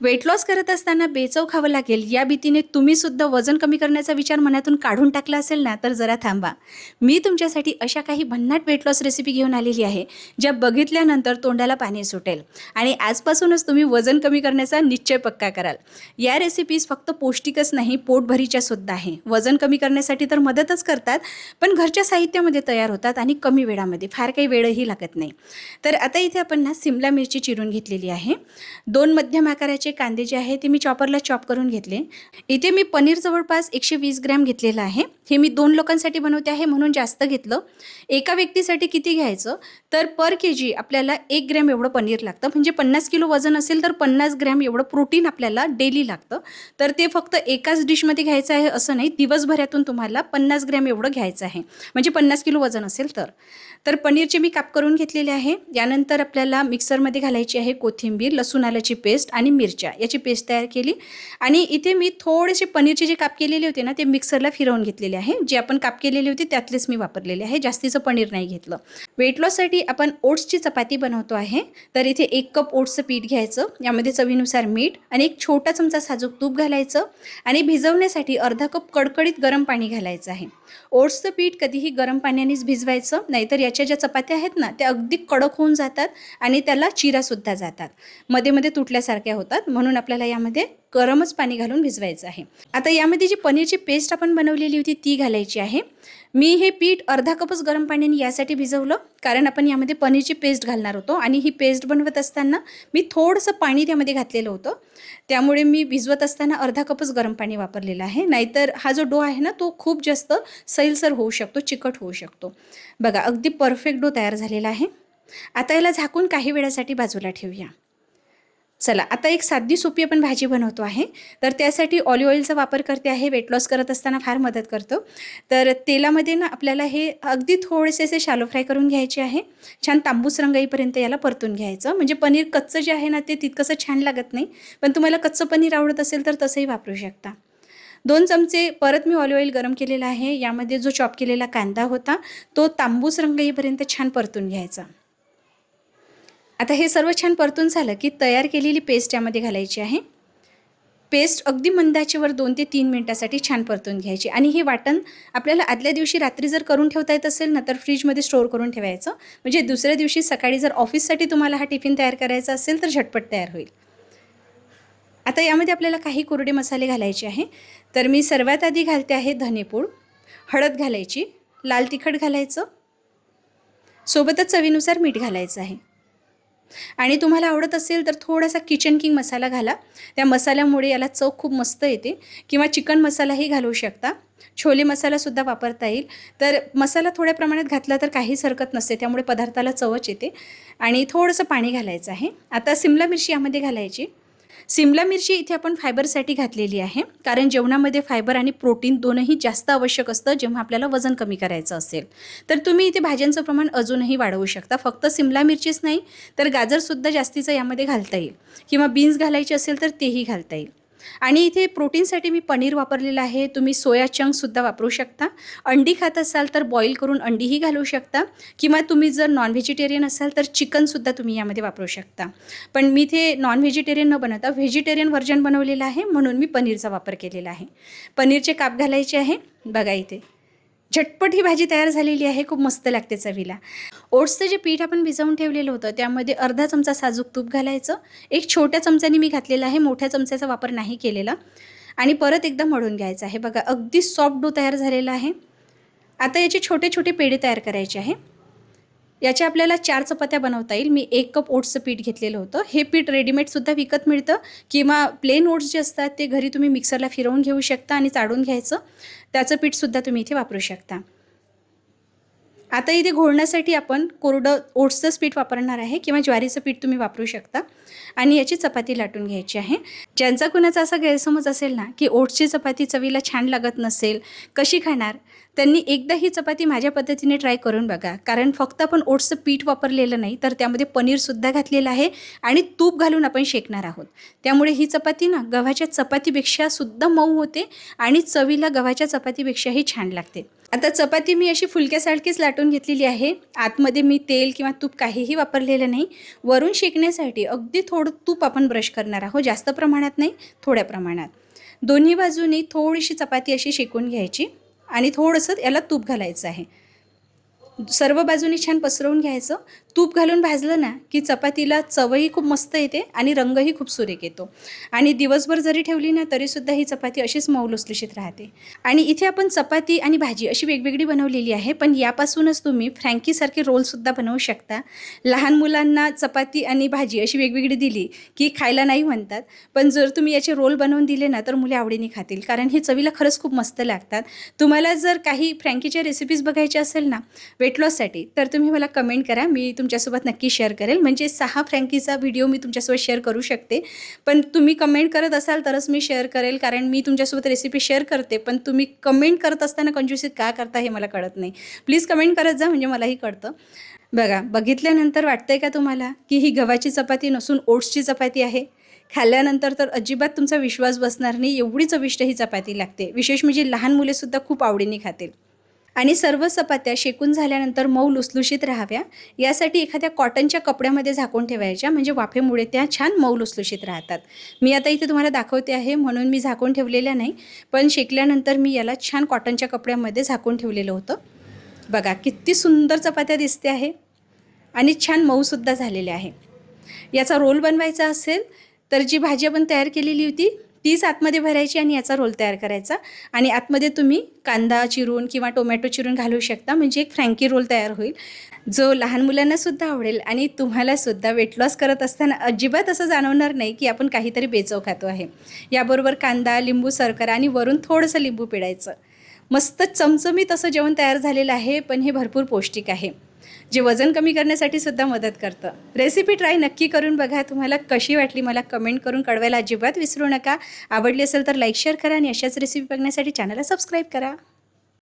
Weight loss करत असताना बेचव खावं लागेल या भीतीने तुम्ही सुद्धा वजन कमी करण्याचा विचार मनातून काढून टाकला असेल ना, तर जरा थांबा. मी तुमच्यासाठी अशा काही भन्नाट वेट लॉस रेसिपी घेऊन आलेली आहे, ज्या बघितल्यानंतर तोंडाला पाणी सुटेल आणि आजपासूनच तुम्ही वजन कमी करण्याचा निश्चय पक्का कराल. या रेसिपीज फक्त पौष्टिकच नाही, पोटभरीच्या सुद्धा आहे. वजन कमी करण्यासाठी तर मदतच करतात, पण घरच्या साहित्यामध्ये तयार होतात आणि कमी वेळामध्ये, फार काही वेळही लागत नाही. तर आता इथे आपण ना सिमला मिरची चिरून घेतलेली आहे. 2 मध्यम आकाराचे कांदे जे आहे ते मी चॉपरला चॉप करून घेतले. इथे मी पनीर जवळपास 120 ग्रॅम घेतलेलं आहे. हे मी 2 लोकांसाठी बनवते आहे म्हणून जास्त घेतलं. एका व्यक्तीसाठी किती घ्यायचं, तर पर केजी आपल्याला 1 ग्रॅम एवढं पनीर लागतं. म्हणजे 50 किलो वजन असेल तर 50 ग्रॅम एवढं प्रोटीन आपल्याला डेली लागतं. तर ते फक्त एकाच डिशमध्ये घ्यायचं आहे असं नाही, दिवसभरातून तुम्हाला 50 ग्रॅम एवढं घ्यायचं आहे. म्हणजे 50 किलो वजन असेल तर पनीरचे मी काप करून घेतलेले आहे. यानंतर आपल्याला मिक्सरमध्ये घालायची आहे कोथिंबीर, लसूण आल्याची पेस्ट आणि मिरच्या याची पेस्ट तयार केली. आणि इथे मी थोडेसे पनीरचे जे काप केलेले होते ना, ते मिक्सरला फिरवून घेतलेले आहे. जे आपण काप केलेले होते त्यातलेच मी वापरलेले आहे, जास्तीचं पनीर नाही घेतलं. वेट लॉससाठी आपण ओट्सची चपाती बनवतो आहे. तर इथे 1 कप ओट्सचं पीठ घ्यायचं, यामध्ये चवीनुसार मीठ आणि 1 छोटा चमचा साजूक तूप घालायचं आणि भिजवण्यासाठी अर्धा कप कडकडीत गरम पाणी घालायचं आहे. ओट्सचं पीठ कधीही गरम पाण्यानेच भिजवायचं, नाहीतर याच्या ज्या चपात्या आहेत ना, त्या अगदी कडक होऊन जातात आणि त्याला चिरासुद्धा जातात, मध्ये मध्ये तुटल्यासारख्या होतात. म्हणून आपल्याला यामध्ये गरमच पाणी घालून भिजवायचं आहे. आता यामध्ये जी पनीरची पेस्ट आपण बनवलेली होती ती घालायची आहे. मी हे पीठ अर्धा कपच गरम पाण्याने यासाठी भिजवलं, कारण आपण यामध्ये पनीरची पेस्ट घालणार होतो आणि ही पेस्ट बनवत असताना मी थोडंसं पाणी त्यामध्ये घातलेलं होतं. त्यामुळे मी भिजवत असताना अर्धा कपच गरम पाणी वापरलेलं आहे. नाहीतर हा जो डो आहे ना, तो खूप जास्त सैलसर होऊ शकतो, चिकट होऊ शकतो. बघा, अगदी परफेक्ट डो तयार झालेला आहे. आता याला झाकून काही वेळासाठी बाजूला ठेवूया. चला, आता एक साधी सोपी आपण भाजी बनवतो आहे. तर त्यासाठी ऑलिव्ह ऑइलचा वापर करते आहे. वेट लॉस करत असताना फार मदत करतो. तर तेलामध्ये ना आपल्याला हे अगदी थोडेसे असे शॅलो फ्राय करून घ्यायचे आहे. छान तांबूस रंग येईपर्यंत याला परतून घ्यायचं. म्हणजे पनीर कच्चं जे आहे ना, ते तितकंसं छान लागत नाही. पण तुम्हाला कच्चं पनीर आवडत असेल तर तसंही वापरू शकता. 2 चमचे परत मी ऑलिव्ह ऑइल गरम केलेला आहे. यामध्ये जो चॉप केलेला कांदा होता तो तांबूस रंग येईपर्यंत छान परतून घ्यायचा. आता हे सर्व छान परतून झालं की तयार केलेली पेस्ट यामध्ये घालायची आहे. पेस्ट अगदी मंद आचेवर 2 ते 3 मिनिटासाठी छान परतून घ्यायची. आणि हे वाटण आपल्याला आदल्या दिवशी रात्री जर करून ठेवता येत असेल ना, तर फ्रीजमध्ये स्टोअर करून ठेवायचं. म्हणजे दुसऱ्या दिवशी सकाळी जर ऑफिससाठी तुम्हाला हा टिफिन तयार करायचा असेल तर झटपट तयार होईल. आता यामध्ये आपल्याला काही कोरडे मसाले घालायचे आहे. तर मी सर्वात आधी घालते आहे धनेपूड, हळद घालायची, लाल तिखट घालायचं, सोबतच चवीनुसार मीठ घालायचं आहे. आणि तुम्हाला आवडत असेल तर थोडासा किचन किंग मसाला घाला. त्या मसाल्यामुळे याला चव खूप मस्त येते. किंवा चिकन मसालाही घालू शकता, छोले मसालासुद्धा वापरता येईल. तर मसाला थोड्या प्रमाणात घातला तर काहीच हरकत नसते, त्यामुळे पदार्थाला चवच येते. आणि थोडंसं पाणी घालायचं आहे. आता सिमला मिरची यामध्ये घालायची. सिमला मिरची इथे आपण फायबरसाठी घातलेली आहे, कारण जेवणामध्ये फायबर आणि प्रोटीन दोनही जास्त आवश्यक असतं जेव्हा आपल्याला वजन कमी करायचं असेल. तर तुम्ही इथे भाज्यांचं प्रमाण अजूनही वाढवू शकता. फक्त सिमला मिरचीच नाही तर गाजरसुद्धा जास्तीचं यामध्ये घालता येईल, किंवा बीन्स घालायचे असेल तर तेही घालता येईल. आणि इथे प्रोटीनसाठी मी पनीर वापरलेलं आहे. तुम्ही सोया चंक्ससुद्धा वापरू शकता. अंडी खात असाल तर बॉईल करून अंडीही घालू शकता, किंवा तुम्ही जर नॉन व्हेजिटेरियन असाल तर चिकनसुद्धा तुम्ही यामध्ये वापरू शकता. पण मी इथे नॉन व्हेजिटेरियन न बनवता व्हेजिटेरियन व्हर्जन बनवलेलं आहे, म्हणून मी पनीरचा वापर केलेला आहे. पनीरचे काप घालायचे आहे. बघा, इथे झटपट ही भाजी तयार झालेली आहे. खूप मस्त लागते चवीला. ओट्सचं जे पीठ आपण भिजवून ठेवलेलं होतं त्यामध्ये अर्धा चमचा साजूक तूप घालायचं. 1 छोट्या चमच्याने मी घातलेला आहे, मोठ्या चमच्याचा वापर नाही केलेला. आणि परत एकदा मळून घ्यायचं आहे. बघा, अगदी सॉफ्ट डो तयार झालेला आहे. आता याचे छोटे छोटे पेढे तयार करायचे आहे. याच्या आपल्याला 4 चपात्या बनवता येईल. मी 1 कप ओट्सचं पीठ घेतलेलं होतं. हे पीठ रेडीमेडसुद्धा विकत मिळतं, किंवा प्लेन ओट्स जे असतात ते घरी तुम्ही मिक्सरला फिरवून घेऊ शकता आणि चाळून घ्यायचं. त्याचं पीठसुद्धा तुम्ही इथे वापरू शकता. आता इथे घोळण्यासाठी आपण कोरडं ओट्सचंच पीठ वापरणार आहे, किंवा ज्वारीचं पीठ तुम्ही वापरू शकता. आणि याची चपाती लाटून घ्यायची आहे. ज्यांचा कुणाचा असा गैरसमज असेल ना, की ओट्सची चपाती चवीला छान लागत नसेल, कशी खाणार, त्यांनी एकदा ही चपाती माझ्या पद्धतीने ट्राय करून बघा, कारण फक्त आपण ओट्सचं पीठ वापरलेलं नाही तर त्यामध्ये पनीरसुद्धा घातलेलं आहे आणि तूप घालून आपण शेकणार आहोत. त्यामुळे ही चपाती ना गव्हाच्या चपातीपेक्षा सुद्धा मऊ होते आणि चवीला गव्हाच्या चपातीपेक्षाही छान लागते. आता चपाती मी अशी फुलक्यासारखीच लाटून घेतलेली आहे. आतमध्ये मी तेल किंवा तूप काहीही वापरलेलं नाही. वरून शेकण्यासाठी अगदी थोडं तूप आपण ब्रश करणार आहोत, जास्त प्रमाणात नाही, थोड्या प्रमाणात. दोन्ही बाजूनी थोडीशी चपाती अशी शेकून घ्यायची आणि थोडंसं याला तूप घालायचं आहे. सर्व बाजूनी छान पसरवून घ्यायचं. तूप घालून भाजलं ना की चपातीला चवही खूप मस्त येते आणि रंगही खूप सुरेख येतो. आणि दिवसभर जरी ठेवली ना तरीसुद्धा ही चपाती अशीच मऊ लुसलुशीत राहते. आणि इथे आपण चपाती आणि भाजी अशी वेगवेगळी बनवलेली आहे, पण यापासूनच तुम्ही फ्रँकीसारखे रोलसुद्धा बनवू शकता. लहान मुलांना चपाती आणि भाजी अशी वेगवेगळी दिली की खायला नाही म्हणतात, पण जर तुम्ही याचे रोल बनवून दिले ना तर मुले आवडीने खातील, कारण हे चवीला खरंच खूप मस्त लागतात. तुम्हाला जर काही फ्रँकीच्या रेसिपीज बघायच्या असेल ना वेट लॉससाठी तर तुम्ही मला कमेंट करा, मी तुमच्यासोबत नक्की शेअर करेल. म्हणजे 6 फ्रँकीचा व्हिडिओ मी तुमच्यासोबत शेअर करू शकते, पण तुम्ही कमेंट करत असाल तरच मी शेअर करेल, कारण मी तुमच्यासोबत रेसिपी शेअर करते पण तुम्ही कमेंट करत असताना कंजूसी का करता हे मला कळत नाही. प्लीज कमेंट करत जा, म्हणजे मलाही कळतं. बघा, बघितल्यानंतर वाटतंय का तुम्हाला की ही गव्हाची चपाती नसून ओट्सची चपाती आहे? खाल्ल्यानंतर तर अजिबात तुमचा विश्वास बसणार नाही, एवढी चविष्ट ही चपाती लागते. विशेष म्हणजे लहान मुलेसुद्धा खूप आवडीने खातील. आणि सर्व चपात्या शेकून झाल्यानंतर मऊ लुसलुशीत राहाव्या यासाठी एखाद्या कॉटनच्या कपड्यामध्ये झाकून ठेवायच्या, म्हणजे वाफेमुळे त्या छान मऊ लुसलुशीत राहतात. मी आता इथे तुम्हाला दाखवते आहे म्हणून मी झाकून ठेवलेल्या नाही, पण शेकल्यानंतर मी याला छान कॉटनच्या कपड्यामध्ये झाकून ठेवलेलं होतं. बघा किती सुंदर चपात्या दिसते आहे आणि छान मऊसुद्धा झालेल्या आहे. याचा रोल बनवायचा असेल तर जी भाजी आपण तयार केलेली होती तीच आतमध्ये भरायची आणि याचा रोल तयार करायचा. आणि आतमध्ये तुम्ही कांदा चिरून किंवा टोमॅटो चिरून घालू शकता, म्हणजे एक फ्रँकी रोल तयार होईल, जो लहान मुलांनासुद्धा आवडेल आणि तुम्हालासुद्धा वेट लॉस करत असताना अजिबात असं जाणवणार नाही की आपण काहीतरी बेचव खातो आहे. याबरोबर कांदा, लिंबू सरकरा आणि वरून थोडंसं लिंबू पिळायचं. मस्त चमचमीत असं जेवण तयार झालेलं आहे, पण हे भरपूर पौष्टिक आहे, जे वजन कमी करण्यासाठी सुद्धा मदत करतं. रेसिपी ट्राय नक्की करून बघा. तुम्हाला कशी वाटली मला कमेंट करून कळवायला अजिबात विसरू नका. आवडली असेल तर लाईक शेअर करा आणि अशाच रेसिपी बघण्यासाठी चॅनलला सबस्क्राईब करा.